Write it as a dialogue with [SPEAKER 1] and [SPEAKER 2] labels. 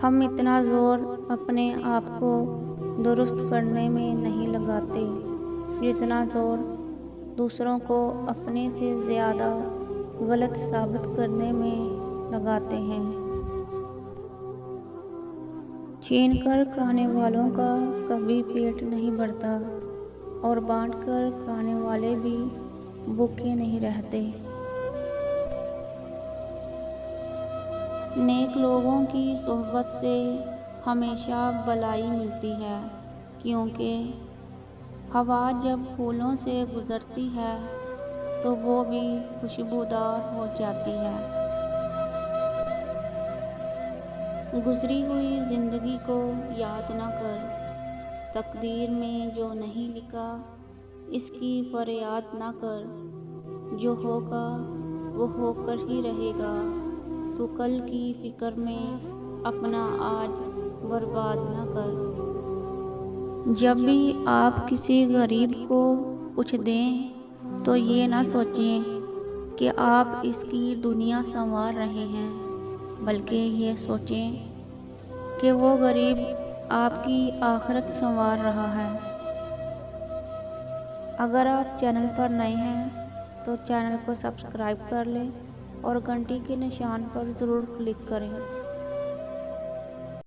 [SPEAKER 1] ہم اتنا زور اپنے آپ کو درست کرنے میں نہیں لگاتے جتنا زور دوسروں کو اپنے سے زیادہ غلط ثابت کرنے میں لگاتے ہیں۔ چھین کر کھانے والوں کا کبھی پیٹ نہیں بھرتا اور بانٹ کر کھانے والے بھی بھوکے نہیں رہتے۔ نیک لوگوں کی صحبت سے ہمیشہ بھلائی ملتی ہے، کیونکہ ہوا جب پھولوں سے گزرتی ہے تو وہ بھی خوشبودار ہو جاتی ہے۔ گزری ہوئی زندگی کو یاد نہ کر، تقدیر میں جو نہیں لکھا اس کی فریاد نہ کر، جو ہوگا وہ ہو کر ہی رہے گا، تو کل کی فکر میں اپنا آج برباد نہ کر۔ جب بھی آپ کسی غریب کو کچھ دیں تو یہ نہ سوچیں کہ آپ اس کی دنیا سنوار رہے ہیں، بلکہ یہ سوچیں کہ وہ غریب آپ کی آخرت سنوار رہا ہے۔ اگر آپ چینل پر نئے ہیں تو چینل کو سبسکرائب کر لیں اور گھنٹی کے نشان پر ضرور کلک کریں۔